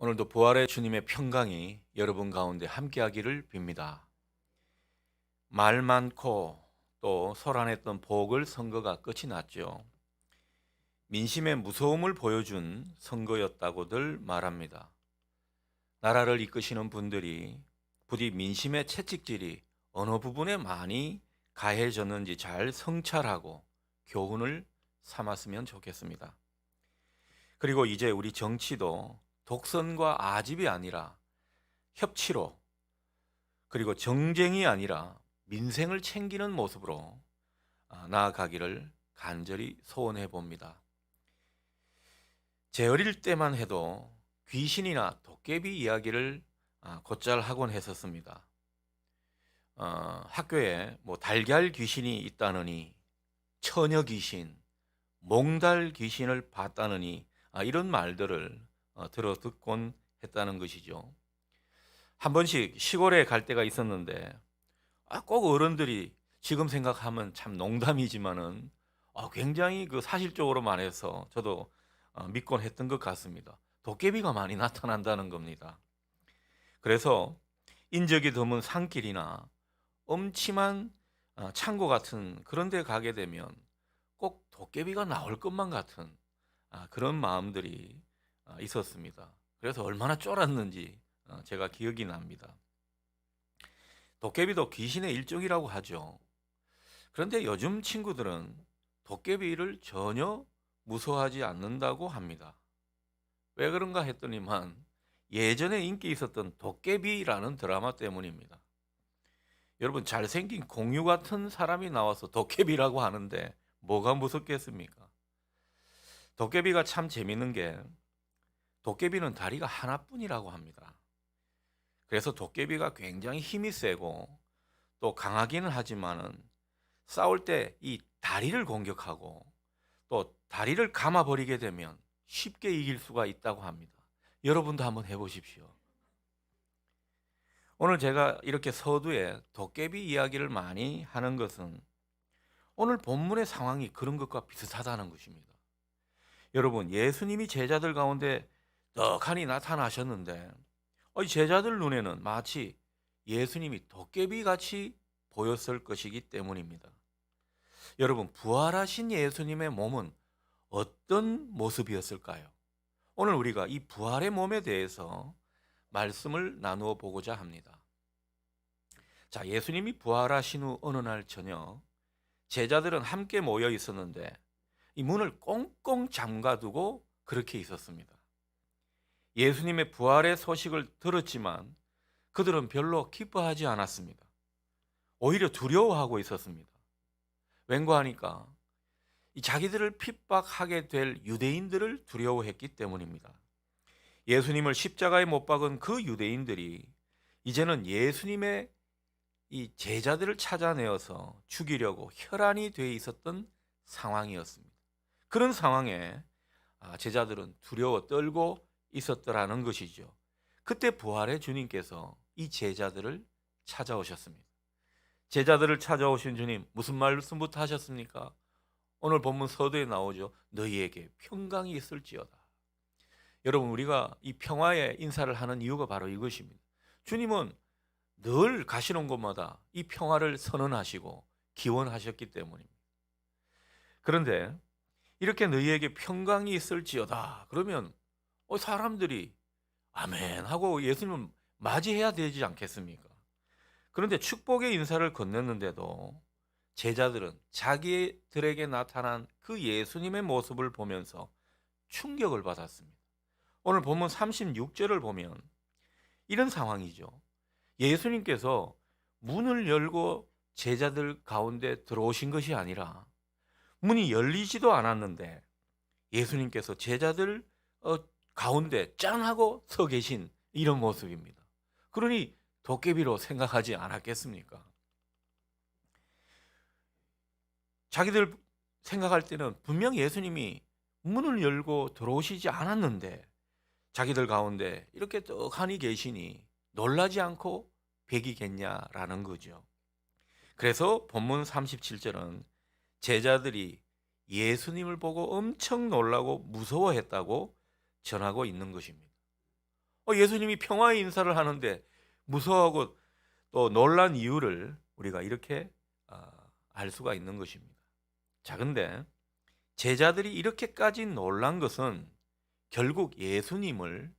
오늘도 부활의 주님의 평강이 여러분 가운데 함께하기를 빕니다. 말 많고 또 소란했던 보궐 선거가 끝이 났죠. 민심의 무서움을 보여준 선거였다고들 말합니다. 나라를 이끄시는 분들이 부디 민심의 채찍질이 어느 부분에 많이 가해졌는지 잘 성찰하고 교훈을 삼았으면 좋겠습니다. 그리고 이제 우리 정치도 독선과 아집이 아니라 협치로, 그리고 정쟁이 아니라 민생을 챙기는 모습으로 나아가기를 간절히 소원해 봅니다. 제 어릴 때만 해도 귀신이나 도깨비 이야기를 곧잘 하곤 했었습니다. 학교에 뭐 달걀 귀신이 있다느니, 처녀 귀신, 몽달 귀신을 봤다느니, 이런 말들을 들어 듣곤 했다는 것이죠. 한 번씩 시골에 갈 때가 있었는데 꼭 어른들이 지금 생각하면 참 농담이지만은 굉장히 그 사실적으로 말해서 저도 믿곤 했던 것 같습니다. 도깨비가 많이 나타난다는 겁니다. 그래서 인적이 드문 산길이나 엄침한 창고 같은 그런 데 가게 되면 꼭 도깨비가 나올 것만 같은 그런 마음들이 있었습니다. 그래서 얼마나 쫄았는지 제가 기억이 납니다. 도깨비도 귀신의 일종이라고 하죠. 그런데 요즘 친구들은 도깨비를 전혀 무서워하지 않는다고 합니다. 왜 그런가 했더니만 예전에 인기 있었던 도깨비라는 드라마 때문입니다. 여러분, 잘생긴 공유 같은 사람이 나와서 도깨비라고 하는데 뭐가 무섭겠습니까? 도깨비가 참 재밌는 게 도깨비는 다리가 하나뿐이라고 합니다. 그래서 도깨비가 굉장히 힘이 세고 또 강하기는 하지만은 싸울 때 이 다리를 공격하고 또 다리를 감아버리게 되면 쉽게 이길 수가 있다고 합니다. 여러분도 한번 해보십시오. 오늘 제가 이렇게 서두에 도깨비 이야기를 많이 하는 것은 오늘 본문의 상황이 그런 것과 비슷하다는 것입니다. 여러분, 예수님이 제자들 가운데 떡하니 나타나셨는데 이 제자들 눈에는 마치 예수님이 도깨비 같이 보였을 것이기 때문입니다. 여러분, 부활하신 예수님의 몸은 어떤 모습이었을까요? 오늘 우리가 이 부활의 몸에 대해서 말씀을 나누어 보고자 합니다. 자, 예수님이 부활하신 후 어느 날 저녁 제자들은 함께 모여 있었는데 이 문을 꽁꽁 잠가두고 그렇게 있었습니다. 예수님의 부활의 소식을 들었지만 그들은 별로 기뻐하지 않았습니다. 오히려 두려워하고 있었습니다. 왠가 하니까 이 자기들을 핍박하게 될 유대인들을 두려워했기 때문입니다. 예수님을 십자가에 못 박은 그 유대인들이 이제는 예수님의 이 제자들을 찾아내어서 죽이려고 혈안이 돼 있었던 상황이었습니다. 그런 상황에 제자들은 두려워 떨고 있었더라는 것이죠. 그때 부활의 주님께서 이 제자들을 찾아오셨습니다. 제자들을 찾아오신 주님, 무슨 말씀부터 하셨습니까? 오늘 본문 서두에 나오죠. 너희에게 평강이 있을지어다. 여러분, 우리가 이 평화의 인사를 하는 이유가 바로 이것입니다. 주님은 늘 가시는 곳마다 이 평화를 선언하시고 기원하셨기 때문입니다. 그런데 이렇게 너희에게 평강이 있을지어다 그러면 사람들이 아멘 하고 예수님을 맞이해야 되지 않겠습니까? 그런데 축복의 인사를 건넸는데도 제자들은 자기들에게 나타난 그 예수님의 모습을 보면서 충격을 받았습니다. 오늘 본문 36절을 보면 이런 상황이죠. 예수님께서 문을 열고 제자들 가운데 들어오신 것이 아니라 문이 열리지도 않았는데 예수님께서 제자들 가운데 짠 하고 서 계신 이런 모습입니다. 그러니 도깨비로 생각하지 않았겠습니까? 자기들 생각할 때는 분명 예수님이 문을 열고 들어오시지 않았는데 자기들 가운데 이렇게 떡하니 계시니 놀라지 않고 배기겠냐라는 거죠. 그래서 본문 37절은 제자들이 예수님을 보고 엄청 놀라고 무서워했다고 전하고 있는 것입니다. 예수님이 평화의 인사를 하는데 무서워하고 또 놀란 이유를 우리가 이렇게 알 수가 있는 것입니다. 자, 근데 제자들이 이렇게까지 놀란 것은 결국 예수님을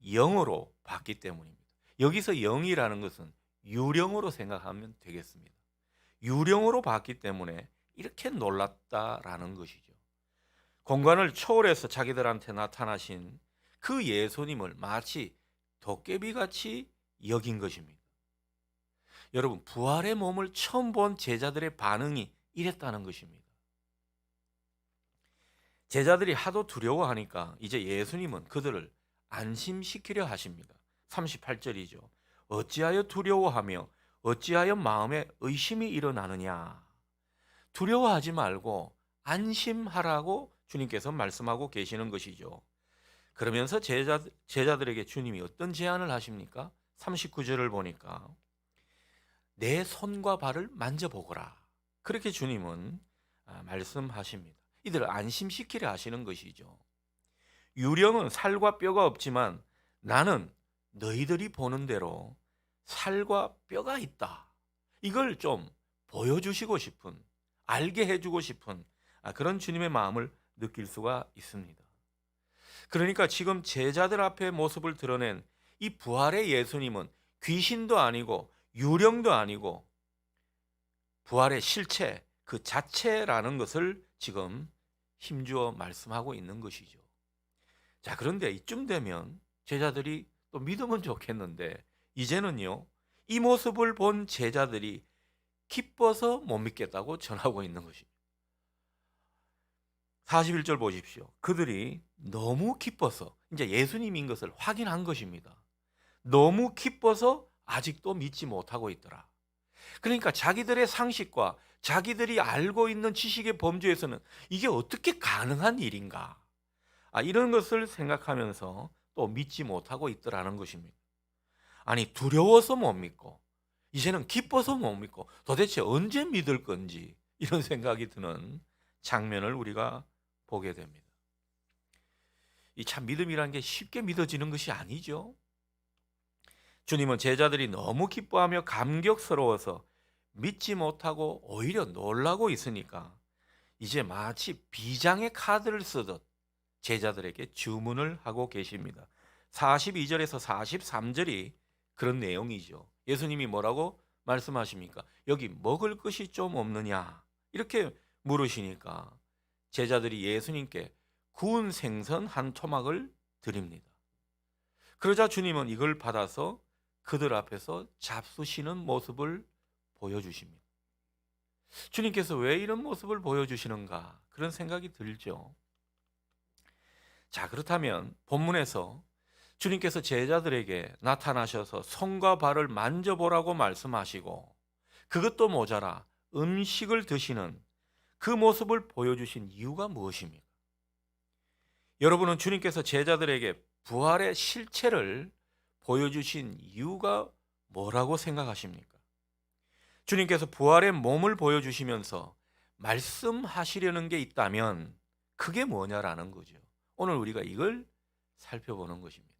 영으로 봤기 때문입니다. 여기서 영이라는 것은 유령으로 생각하면 되겠습니다. 유령으로 봤기 때문에 이렇게 놀랐다라는 것이죠. 공간을 초월해서 자기들한테 나타나신 그 예수님을 마치 도깨비같이 여긴 것입니다. 여러분, 부활의 몸을 처음 본 제자들의 반응이 이랬다는 것입니다. 제자들이 하도 두려워하니까 이제 예수님은 그들을 안심시키려 하십니다. 38절이죠. 어찌하여 두려워하며 어찌하여 마음에 의심이 일어나느냐. 두려워하지 말고 안심하라고 주님께서 말씀하고 계시는 것이죠. 그러면서 제자들에게 주님이 어떤 제안을 하십니까? 39절을 보니까 내 손과 발을 만져보거라. 그렇게 주님은 말씀하십니다. 이들을 안심시키려 하시는 것이죠. 유령은 살과 뼈가 없지만 나는 너희들이 보는 대로 살과 뼈가 있다. 이걸 좀 보여주시고 싶은, 알게 해주고 싶은 그런 주님의 마음을 느낄 수가 있습니다. 그러니까 지금 제자들 앞에 모습을 드러낸 이 부활의 예수님은 귀신도 아니고 유령도 아니고 부활의 실체 그 자체라는 것을 지금 힘주어 말씀하고 있는 것이죠. 자, 그런데 이쯤 되면 제자들이 또 믿으면 좋겠는데 이제는요, 이 모습을 본 제자들이 기뻐서 못 믿겠다고 전하고 있는 것입니다. 41절 보십시오. 그들이 너무 기뻐서 이제 예수님인 것을 확인한 것입니다. 너무 기뻐서 아직도 믿지 못하고 있더라. 그러니까 자기들의 상식과 자기들이 알고 있는 지식의 범주에서는 이게 어떻게 가능한 일인가? 이런 것을 생각하면서 또 믿지 못하고 있더라는 것입니다. 아니, 두려워서 못 믿고 이제는 기뻐서 못 믿고 도대체 언제 믿을 건지 이런 생각이 드는 장면을 우리가 보게 됩니다. 이 참 믿음이란 게 쉽게 믿어지는 것이 아니죠. 주님은 제자들이 너무 기뻐하며 감격스러워서 믿지 못하고 오히려 놀라고 있으니까 이제 마치 비장의 카드를 쓰듯 제자들에게 주문을 하고 계십니다. 42절에서 43절이 그런 내용이죠. 예수님이 뭐라고 말씀하십니까? 여기 먹을 것이 좀 없느냐? 이렇게 물으시니까 제자들이 예수님께 구운 생선 한 토막을 드립니다. 그러자 주님은 이걸 받아서 그들 앞에서 잡수시는 모습을 보여주십니다. 주님께서 왜 이런 모습을 보여주시는가? 그런 생각이 들죠. 자, 그렇다면 본문에서 주님께서 제자들에게 나타나셔서 손과 발을 만져보라고 말씀하시고 그것도 모자라 음식을 드시는 그 모습을 보여주신 이유가 무엇입니까? 여러분은 주님께서 제자들에게 부활의 실체를 보여주신 이유가 뭐라고 생각하십니까? 주님께서 부활의 몸을 보여주시면서 말씀하시려는 게 있다면 그게 뭐냐라는 거죠. 오늘 우리가 이걸 살펴보는 것입니다.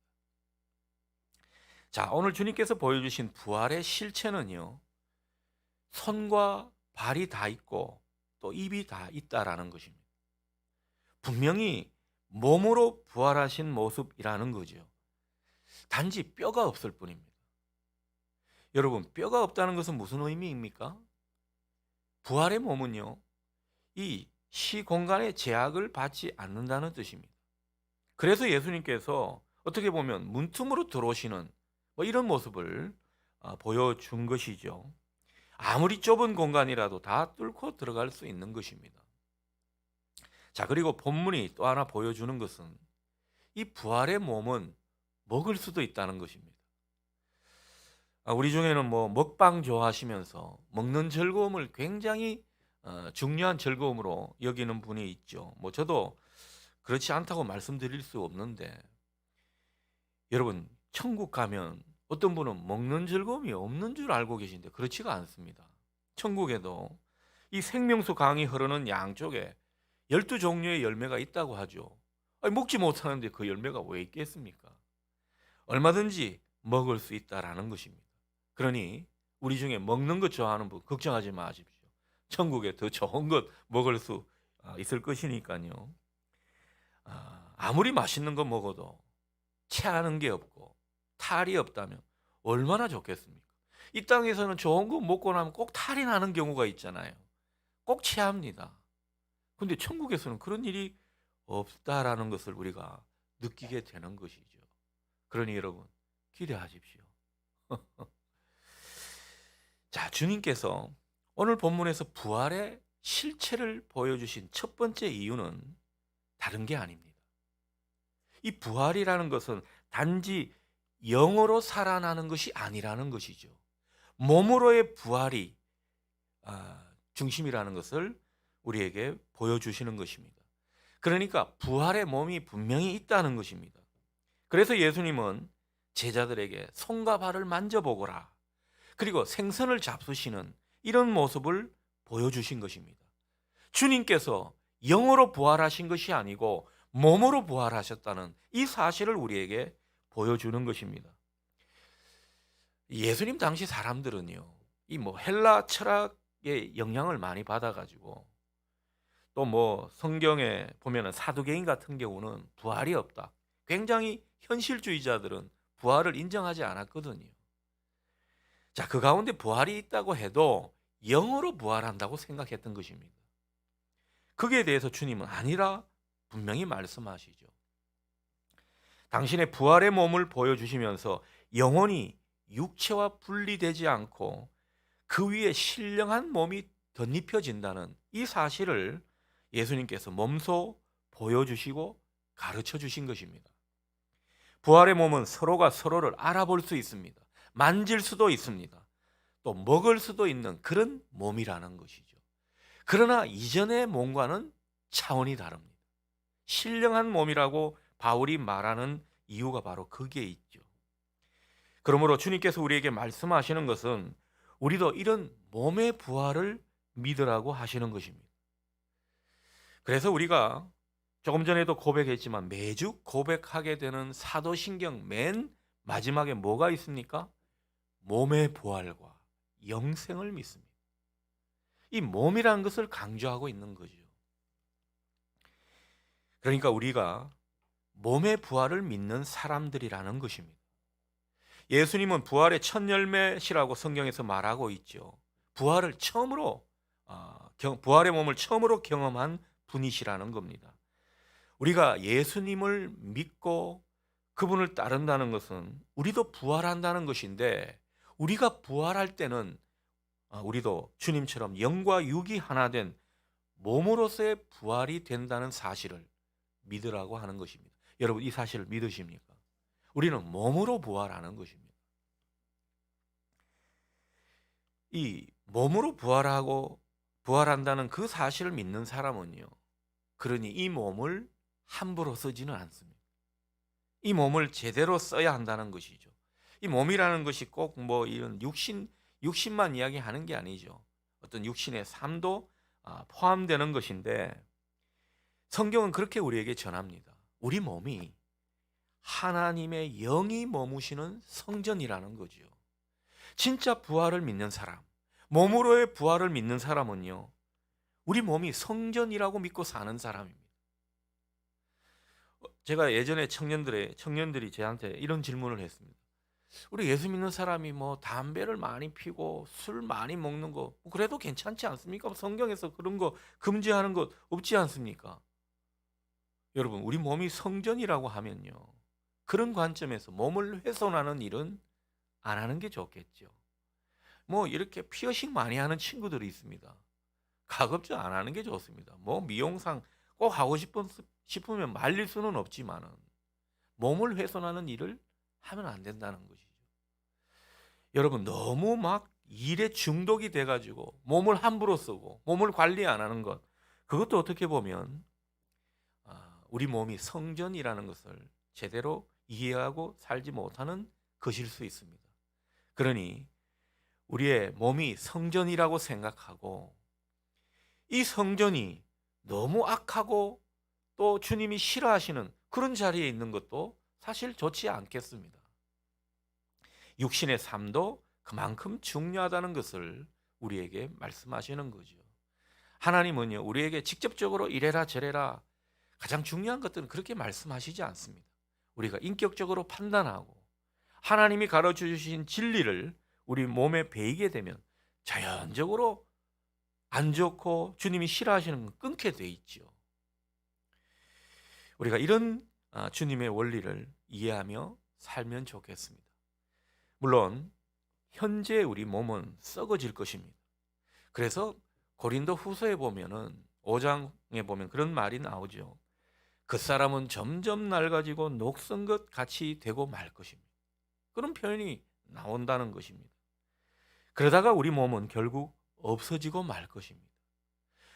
자, 오늘 주님께서 보여주신 부활의 실체는요, 손과 발이 다 있고 또 입이 다 있다라는 것입니다. 분명히 몸으로 부활하신 모습이라는 거죠. 단지 뼈가 없을 뿐입니다. 여러분, 뼈가 없다는 것은 무슨 의미입니까? 부활의 몸은요, 이 시공간의 제약을 받지 않는다는 뜻입니다. 그래서 예수님께서 어떻게 보면 문틈으로 들어오시는 이런 모습을 보여준 것이죠. 아무리 좁은 공간이라도 다 뚫고 들어갈 수 있는 것입니다. 자, 그리고 본문이 또 하나 보여주는 것은 이 부활의 몸은 먹을 수도 있다는 것입니다. 우리 중에는 먹방 좋아하시면서 먹는 즐거움을 굉장히 중요한 즐거움으로 여기는 분이 있죠. 저도 그렇지 않다고 말씀드릴 수 없는데, 여러분, 천국 가면 어떤 분은 먹는 즐거움이 없는 줄 알고 계신데 그렇지가 않습니다. 천국에도 이 생명수 강이 흐르는 양쪽에 12종류의 열매가 있다고 하죠. 먹지 못하는데 그 열매가 왜 있겠습니까? 얼마든지 먹을 수 있다라는 것입니다. 그러니 우리 중에 먹는 것 좋아하는 분 걱정하지 마십시오. 천국에 더 좋은 것 먹을 수 있을 것이니까요. 아무리 맛있는 거 먹어도 체하는 게 없고 탈이 없다면 얼마나 좋겠습니까? 이 땅에서는 좋은 거 먹고 나면 꼭 탈이 나는 경우가 있잖아요. 꼭 체합니다. 근데 천국에서는 그런 일이 없다라는 것을 우리가 느끼게 되는 것이죠. 그러니 여러분 기대하십시오. 자, 주님께서 오늘 본문에서 부활의 실체를 보여주신 첫 번째 이유는 다른 게 아닙니다. 이 부활이라는 것은 단지 영으로 살아나는 것이 아니라는 것이죠. 몸으로의 부활이 중심이라는 것을 우리에게 보여주시는 것입니다. 그러니까 부활의 몸이 분명히 있다는 것입니다. 그래서 예수님은 제자들에게 손과 발을 만져보거라, 그리고 생선을 잡수시는 이런 모습을 보여주신 것입니다. 주님께서 영으로 부활하신 것이 아니고 몸으로 부활하셨다는 이 사실을 우리에게 보여주는 것입니다. 예수님 당시 사람들은요, 이 헬라 철학의 영향을 많이 받아가지고 또 성경에 보면은 사두개인 같은 경우는 부활이 없다. 굉장히 현실주의자들은 부활을 인정하지 않았거든요. 자, 그 가운데 부활이 있다고 해도 영으로 부활한다고 생각했던 것입니다. 거기에 대해서 주님은 아니라 분명히 말씀하시죠. 당신의 부활의 몸을 보여주시면서 영혼이 육체와 분리되지 않고 그 위에 신령한 몸이 덧입혀진다는 이 사실을 예수님께서 몸소 보여주시고 가르쳐 주신 것입니다. 부활의 몸은 서로가 서로를 알아볼 수 있습니다. 만질 수도 있습니다. 또 먹을 수도 있는 그런 몸이라는 것이죠. 그러나 이전의 몸과는 차원이 다릅니다. 신령한 몸이라고 바울이 말하는 이유가 바로 거기에 있죠. 그러므로 주님께서 우리에게 말씀하시는 것은 우리도 이런 몸의 부활을 믿으라고 하시는 것입니다. 그래서 우리가 조금 전에도 고백했지만 매주 고백하게 되는 사도신경 맨 마지막에 뭐가 있습니까? 몸의 부활과 영생을 믿습니다. 이 몸이라는 것을 강조하고 있는 거죠. 그러니까 우리가 몸의 부활을 믿는 사람들이라는 것입니다. 예수님은 부활의 첫 열매시라고 성경에서 말하고 있죠. 부활의 몸을 처음으로 경험한 분이시라는 겁니다. 우리가 예수님을 믿고 그분을 따른다는 것은 우리도 부활한다는 것인데, 우리가 부활할 때는 우리도 주님처럼 영과 육이 하나 된 몸으로서의 부활이 된다는 사실을 믿으라고 하는 것입니다. 여러분, 이 사실을 믿으십니까? 우리는 몸으로 부활하는 것입니다. 이 몸으로 부활한다는 그 사실을 믿는 사람은요, 그러니 이 몸을 함부로 쓰지는 않습니다. 이 몸을 제대로 써야 한다는 것이죠. 이 몸이라는 것이 꼭 이런 육신만 이야기하는 게 아니죠. 어떤 육신의 삶도 포함되는 것인데, 성경은 그렇게 우리에게 전합니다. 우리 몸이 하나님의 영이 머무시는 성전이라는 거죠. 진짜 부활을 믿는 사람, 몸으로의 부활을 믿는 사람은요, 우리 몸이 성전이라고 믿고 사는 사람입니다. 제가 예전에 청년들이 저한테 이런 질문을 했습니다. 우리 예수 믿는 사람이 담배를 많이 피고 술 많이 먹는 거 그래도 괜찮지 않습니까? 성경에서 그런 거 금지하는 것 없지 않습니까? 여러분, 우리 몸이 성전이라고 하면요, 그런 관점에서 몸을 훼손하는 일은 안 하는 게 좋겠죠. 이렇게 피어싱 많이 하는 친구들이 있습니다. 가급적 안 하는 게 좋습니다. 미용상 꼭 하고 싶으면 말릴 수는 없지만은 몸을 훼손하는 일을 하면 안 된다는 것이죠. 여러분, 너무 일에 중독이 돼가지고 몸을 함부로 쓰고 몸을 관리 안 하는 것, 그것도 어떻게 보면 우리 몸이 성전이라는 것을 제대로 이해하고 살지 못하는 것일 수 있습니다. 그러니 우리의 몸이 성전이라고 생각하고 이 성전이 너무 악하고 또 주님이 싫어하시는 그런 자리에 있는 것도 사실 좋지 않겠습니다. 육신의 삶도 그만큼 중요하다는 것을 우리에게 말씀하시는 거죠. 하나님은요, 우리에게 직접적으로 이래라 저래라 가장 중요한 것들은 그렇게 말씀하시지 않습니다. 우리가 인격적으로 판단하고 하나님이 가르쳐 주신 진리를 우리 몸에 배이게 되면 자연적으로 안 좋고 주님이 싫어하시는 건 끊게 돼 있죠. 우리가 이런 주님의 원리를 이해하며 살면 좋겠습니다. 물론 현재 우리 몸은 썩어질 것입니다. 그래서 고린도 후서에 보면은 5장에 보면 그런 말이 나오죠. 그 사람은 점점 낡아지고 녹슨 것 같이 되고 말 것입니다. 그런 표현이 나온다는 것입니다. 그러다가 우리 몸은 결국 없어지고 말 것입니다.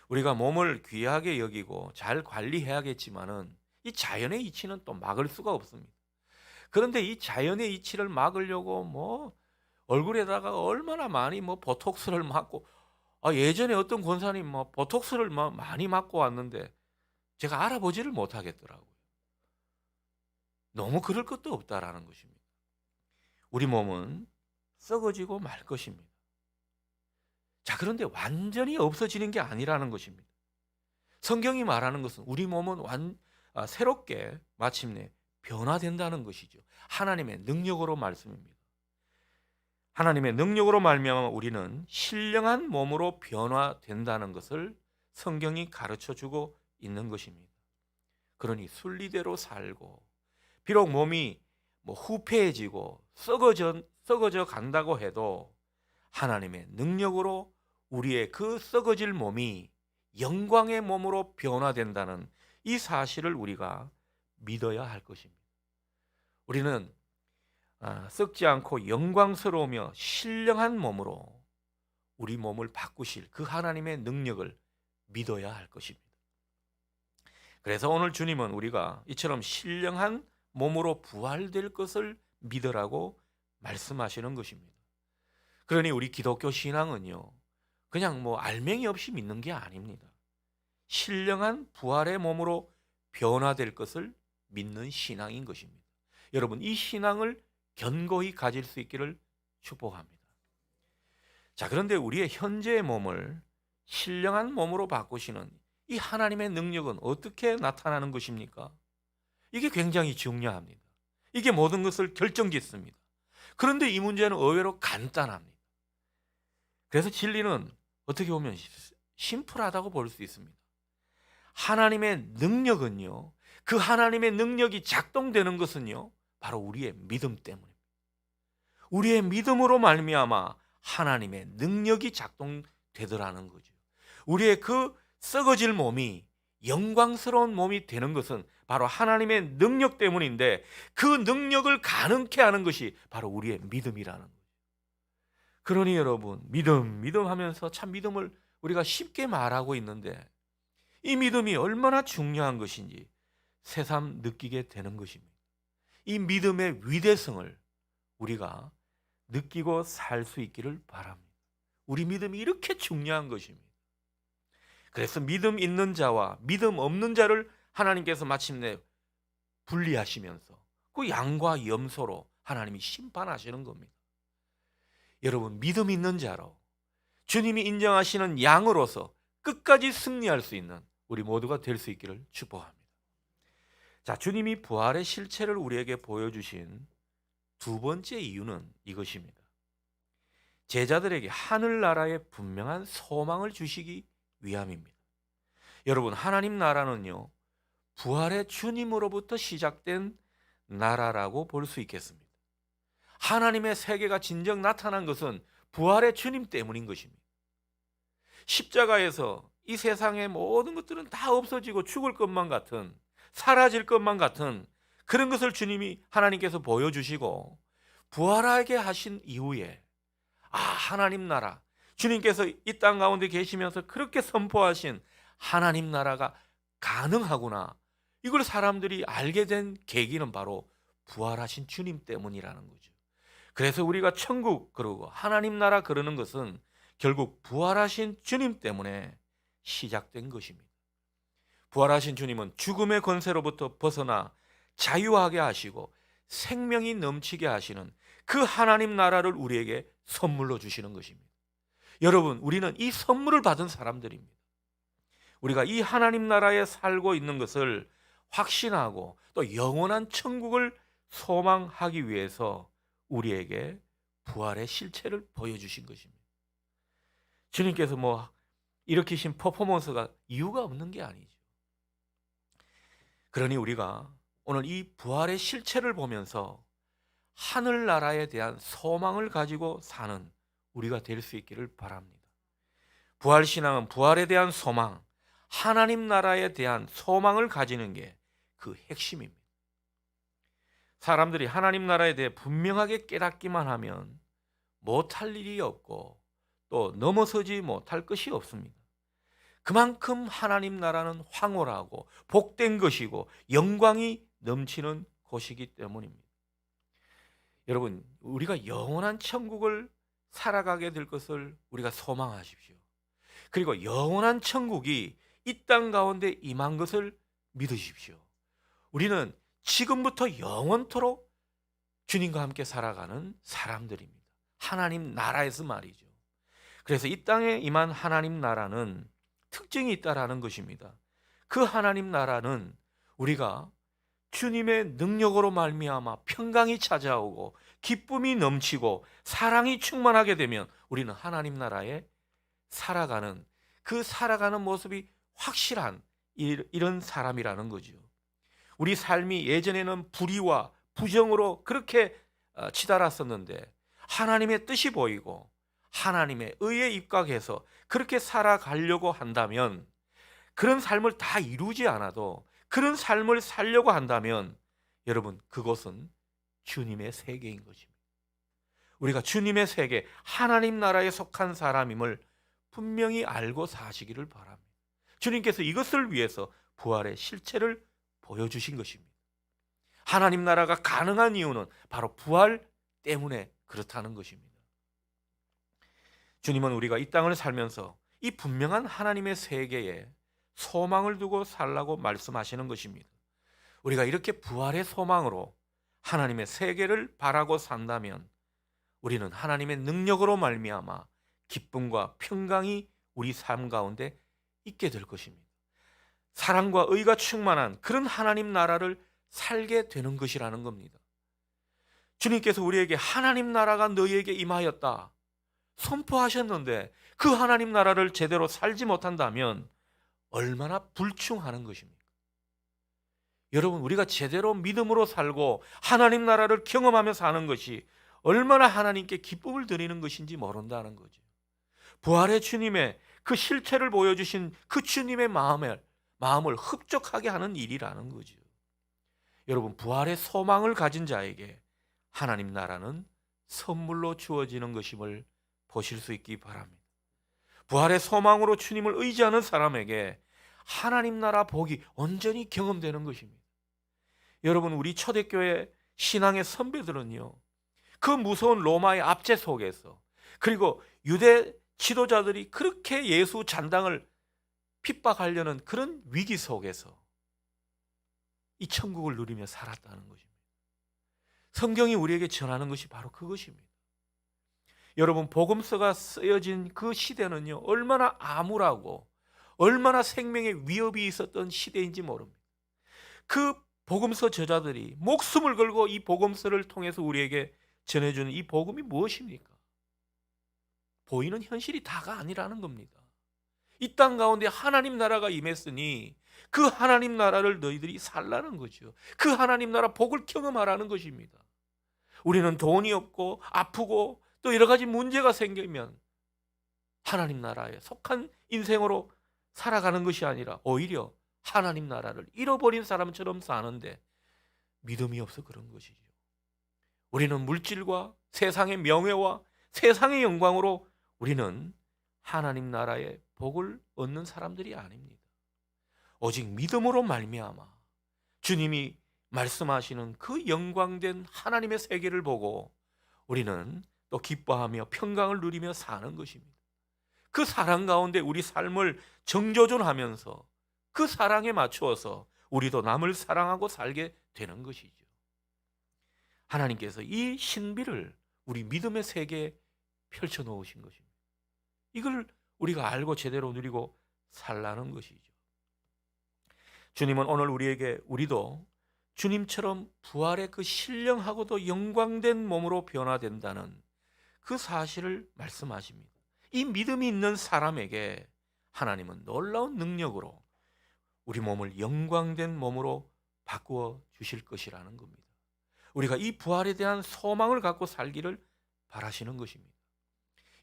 우리가 몸을 귀하게 여기고 잘 관리해야겠지만은 이 자연의 이치는 또 막을 수가 없습니다. 그런데 이 자연의 이치를 막으려고 얼굴에다가 얼마나 많이 보톡스를 맞고, 예전에 어떤 권사님 보톡스를 많이 맞고 왔는데 제가 알아보지를 못하겠더라고요. 너무 그럴 것도 없다라는 것입니다. 우리 몸은 썩어지고 말 것입니다. 자, 그런데 완전히 없어지는 게 아니라는 것입니다. 성경이 말하는 것은 우리 몸은 새롭게 마침내 변화된다는 것이죠. 하나님의 능력으로 말씀입니다. 하나님의 능력으로 말미암아 우리는 신령한 몸으로 변화된다는 것을 성경이 가르쳐주고 있는 것입니다. 그러니 순리대로 살고 비록 몸이 후패해지고 썩어져 간다고 해도 하나님의 능력으로 우리의 그 썩어질 몸이 영광의 몸으로 변화된다는 이 사실을 우리가 믿어야 할 것입니다. 우리는 썩지 않고 영광스러우며 신령한 몸으로 우리 몸을 바꾸실 그 하나님의 능력을 믿어야 할 것입니다. 그래서 오늘 주님은 우리가 이처럼 신령한 몸으로 부활될 것을 믿으라고 말씀하시는 것입니다. 그러니 우리 기독교 신앙은요, 그냥 알맹이 없이 믿는 게 아닙니다. 신령한 부활의 몸으로 변화될 것을 믿는 신앙인 것입니다. 여러분, 이 신앙을 견고히 가질 수 있기를 축복합니다. 자, 그런데 우리의 현재의 몸을 신령한 몸으로 바꾸시는 이 하나님의 능력은 어떻게 나타나는 것입니까? 이게 굉장히 중요합니다. 이게 모든 것을 결정짓습니다. 그런데 이 문제는 의외로 간단합니다. 그래서 진리는 어떻게 보면 심플하다고 볼 수 있습니다. 하나님의 능력은요, 그 하나님의 능력이 작동되는 것은요, 바로 우리의 믿음 때문입니다. 우리의 믿음으로 말미암아 하나님의 능력이 작동되더라는 거죠. 우리의 그 썩어질 몸이 영광스러운 몸이 되는 것은 바로 하나님의 능력 때문인데 그 능력을 가능케 하는 것이 바로 우리의 믿음이라는 거죠. 그러니 여러분, 믿음 하면서 참 믿음을 우리가 쉽게 말하고 있는데 이 믿음이 얼마나 중요한 것인지 새삼 느끼게 되는 것입니다. 이 믿음의 위대성을 우리가 느끼고 살 수 있기를 바랍니다. 우리 믿음이 이렇게 중요한 것입니다. 그래서 믿음 있는 자와 믿음 없는 자를 하나님께서 마침내 분리하시면서 그 양과 염소로 하나님이 심판하시는 겁니다. 여러분, 믿음 있는 자로 주님이 인정하시는 양으로서 끝까지 승리할 수 있는 우리 모두가 될 수 있기를 축복합니다. 자, 주님이 부활의 실체를 우리에게 보여주신 두 번째 이유는 이것입니다. 제자들에게 하늘나라의 분명한 소망을 주시기 위함입니다. 여러분, 하나님 나라는요, 부활의 주님으로부터 시작된 나라라고 볼 수 있겠습니다. 하나님의 세계가 진정 나타난 것은 부활의 주님 때문인 것입니다. 십자가에서 이 세상의 모든 것들은 다 없어지고 죽을 것만 같은, 사라질 것만 같은 그런 것을 주님이 하나님께서 보여주시고 부활하게 하신 이후에 하나님 나라, 주님께서 이 땅 가운데 계시면서 그렇게 선포하신 하나님 나라가 가능하구나, 이걸 사람들이 알게 된 계기는 바로 부활하신 주님 때문이라는 거죠. 그래서 우리가 천국 그러고 하나님 나라 그러는 것은 결국 부활하신 주님 때문에 시작된 것입니다. 부활하신 주님은 죽음의 권세로부터 벗어나 자유하게 하시고 생명이 넘치게 하시는 그 하나님 나라를 우리에게 선물로 주시는 것입니다. 여러분, 우리는 이 선물을 받은 사람들입니다. 우리가 이 하나님 나라에 살고 있는 것을 확신하고 또 영원한 천국을 소망하기 위해서 우리에게 부활의 실체를 보여주신 것입니다. 주님께서 일으키신 퍼포먼스가 이유가 없는 게 아니죠. 그러니 우리가 오늘 이 부활의 실체를 보면서 하늘나라에 대한 소망을 가지고 사는 우리가 될 수 있기를 바랍니다. 부활신앙은 부활에 대한 소망, 하나님 나라에 대한 소망을 가지는 게 그 핵심입니다. 사람들이 하나님 나라에 대해 분명하게 깨닫기만 하면 못할 일이 없고 또 넘어서지 못할 것이 없습니다. 그만큼 하나님 나라는 황홀하고 복된 것이고 영광이 넘치는 곳이기 때문입니다. 여러분, 우리가 영원한 천국을 살아가게 될 것을 우리가 소망하십시오. 그리고 영원한 천국이 이 땅 가운데 임한 것을 믿으십시오. 우리는 지금부터 영원토록 주님과 함께 살아가는 사람들입니다. 하나님 나라에서 말이죠. 그래서 이 땅에 임한 하나님 나라는 특징이 있다라는 것입니다. 그 하나님 나라는 우리가 주님의 능력으로 말미암아 평강이 찾아오고 기쁨이 넘치고 사랑이 충만하게 되면 우리는 하나님 나라에 살아가는 모습이 확실한 이런 사람이라는 거죠. 우리 삶이 예전에는 불의와 부정으로 그렇게 치달았었는데 하나님의 뜻이 보이고 하나님의 의에 입각해서 그렇게 살아가려고 한다면, 그런 삶을 다 이루지 않아도 그런 삶을 살려고 한다면 여러분, 그것은 주님의 세계인 것입니다. 우리가 주님의 세계, 하나님 나라에 속한 사람임을 분명히 알고 사시기를 바랍니다. 주님께서 이것을 위해서 부활의 실체를 보여주신 것입니다. 하나님 나라가 가능한 이유는 바로 부활 때문에 그렇다는 것입니다. 주님은 우리가 이 땅을 살면서 이 분명한 하나님의 세계에 소망을 두고 살라고 말씀하시는 것입니다. 우리가 이렇게 부활의 소망으로 하나님의 세계를 바라고 산다면 우리는 하나님의 능력으로 말미암아 기쁨과 평강이 우리 삶 가운데 있게 될 것입니다. 사랑과 의가 충만한 그런 하나님 나라를 살게 되는 것이라는 겁니다. 주님께서 우리에게 하나님 나라가 너희에게 임하였다 선포하셨는데 그 하나님 나라를 제대로 살지 못한다면 얼마나 불충하는 것입니까? 여러분, 우리가 제대로 믿음으로 살고 하나님 나라를 경험하며 사는 것이 얼마나 하나님께 기쁨을 드리는 것인지 모른다는 거죠. 부활의 주님의 그 실체를 보여주신 그 주님의 마음을 흡족하게 하는 일이라는 거죠. 여러분, 부활의 소망을 가진 자에게 하나님 나라는 선물로 주어지는 것임을 보실 수 있기 바랍니다. 부활의 소망으로 주님을 의지하는 사람에게 하나님 나라 복이 온전히 경험되는 것입니다. 여러분, 우리 초대교회 신앙의 선배들은요, 그 무서운 로마의 압제 속에서, 그리고 유대 지도자들이 그렇게 예수 잔당을 핍박하려는 그런 위기 속에서 이 천국을 누리며 살았다는 것입니다. 성경이 우리에게 전하는 것이 바로 그것입니다. 여러분, 복음서가 쓰여진 그 시대는요, 얼마나 암울하고 얼마나 생명의 위협이 있었던 시대인지 모릅니다. 그 복음서 저자들이 목숨을 걸고 이 복음서를 통해서 우리에게 전해주는 이 복음이 무엇입니까? 보이는 현실이 다가 아니라는 겁니다. 이 땅 가운데 하나님 나라가 임했으니 그 하나님 나라를 너희들이 살라는 거죠. 그 하나님 나라 복을 경험하라는 것입니다. 우리는 돈이 없고 아프고 또 여러 가지 문제가 생기면 하나님 나라에 속한 인생으로 살아가는 것이 아니라 오히려 하나님 나라를 잃어버린 사람처럼 사는데 믿음이 없어 그런 것이죠. 우리는 물질과 세상의 명예와 세상의 영광으로 우리는 하나님 나라의 복을 얻는 사람들이 아닙니다. 오직 믿음으로 말미암아 주님이 말씀하시는 그 영광된 하나님의 세계를 보고 우리는 또 기뻐하며 평강을 누리며 사는 것입니다. 그 사랑 가운데 우리 삶을 정조준하면서 그 사랑에 맞추어서 우리도 남을 사랑하고 살게 되는 것이죠. 하나님께서 이 신비를 우리 믿음의 세계에 펼쳐 놓으신 것입니다. 이걸 우리가 알고 제대로 누리고 살라는 것이죠. 주님은 오늘 우리도 주님처럼 부활의 그 신령하고도 영광된 몸으로 변화된다는 그 사실을 말씀하십니다. 이 믿음이 있는 사람에게 하나님은 놀라운 능력으로 우리 몸을 영광된 몸으로 바꾸어 주실 것이라는 겁니다. 우리가 이 부활에 대한 소망을 갖고 살기를 바라시는 것입니다.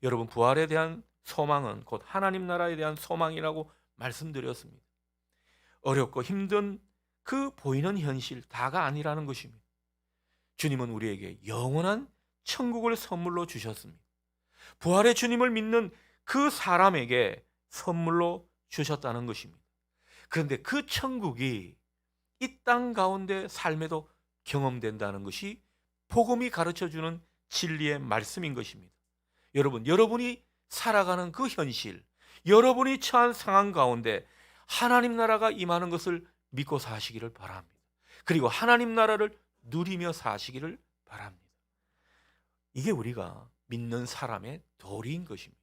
여러분, 부활에 대한 소망은 곧 하나님 나라에 대한 소망이라고 말씀드렸습니다. 어렵고 힘든 그 보이는 현실 다가 아니라는 것입니다. 주님은 우리에게 영원한 천국을 선물로 주셨습니다. 부활의 주님을 믿는 그 사람에게 선물로 주셨다는 것입니다. 그런데 그 천국이 이 땅 가운데 삶에도 경험된다는 것이 복음이 가르쳐주는 진리의 말씀인 것입니다. 여러분, 여러분이 살아가는 그 현실, 여러분이 처한 상황 가운데 하나님 나라가 임하는 것을 믿고 사시기를 바랍니다. 그리고 하나님 나라를 누리며 사시기를 바랍니다. 이게 우리가 믿는 사람의 도리인 것입니다.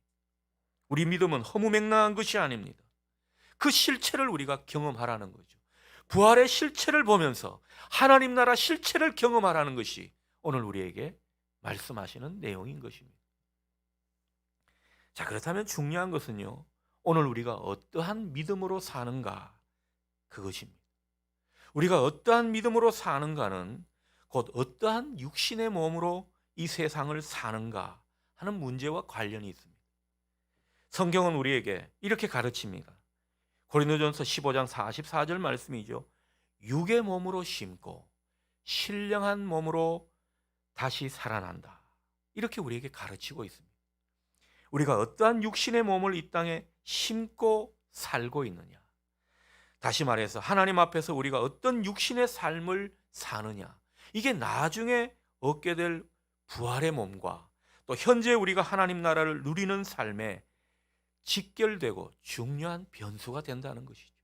우리 믿음은 허무맹랑한 것이 아닙니다. 그 실체를 우리가 경험하라는 거죠. 부활의 실체를 보면서 하나님 나라 실체를 경험하라는 것이 오늘 우리에게 말씀하시는 내용인 것입니다. 자, 그렇다면 중요한 것은요, 오늘 우리가 어떠한 믿음으로 사는가, 그것입니다. 우리가 어떠한 믿음으로 사는가는 곧 어떠한 육신의 몸으로 이 세상을 사는가 하는 문제와 관련이 있습니다. 성경은 우리에게 이렇게 가르칩니다. 고린도전서 15장 44절 말씀이죠. 육의 몸으로 심고 신령한 몸으로 다시 살아난다. 이렇게 우리에게 가르치고 있습니다. 우리가 어떠한 육신의 몸을 이 땅에 심고 살고 있느냐, 다시 말해서 하나님 앞에서 우리가 어떤 육신의 삶을 사느냐, 이게 나중에 얻게 될 부활의 몸과 또 현재 우리가 하나님 나라를 누리는 삶에 직결되고 중요한 변수가 된다는 것이죠.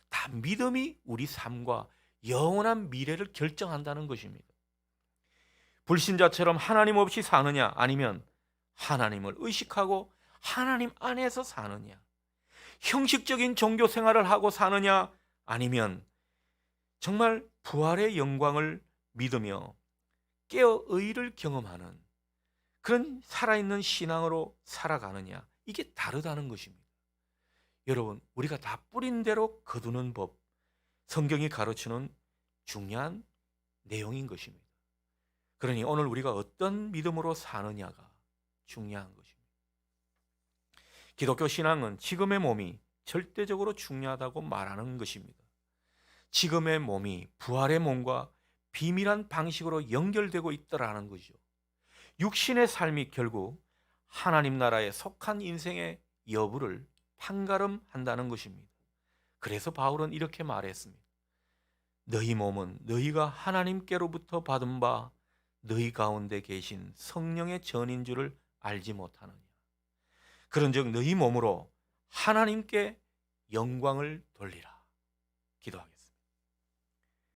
다 믿음이 우리 삶과 영원한 미래를 결정한다는 것입니다. 불신자처럼 하나님 없이 사느냐, 아니면 하나님을 의식하고 하나님 안에서 사느냐, 형식적인 종교 생활을 하고 사느냐, 아니면 정말 부활의 영광을 믿으며 깨어 의를 경험하는 그런 살아있는 신앙으로 살아가느냐, 이게 다르다는 것입니다. 여러분, 우리가 다 뿌린 대로 거두는 법, 성경이 가르치는 중요한 내용인 것입니다. 그러니 오늘 우리가 어떤 믿음으로 사느냐가 중요한 것입니다. 기독교 신앙은 지금의 몸이 절대적으로 중요하다고 말하는 것입니다. 지금의 몸이 부활의 몸과 비밀한 방식으로 연결되고 있다라는 거죠. 육신의 삶이 결국 하나님 나라에 속한 인생의 여부를 판가름한다는 것입니다. 그래서 바울은 이렇게 말했습니다. 너희 몸은 너희가 하나님께로부터 받은 바 너희 가운데 계신 성령의 전인 줄을 알지 못하느냐. 그런즉 너희 몸으로 하나님께 영광을 돌리라. 기도하겠습니다.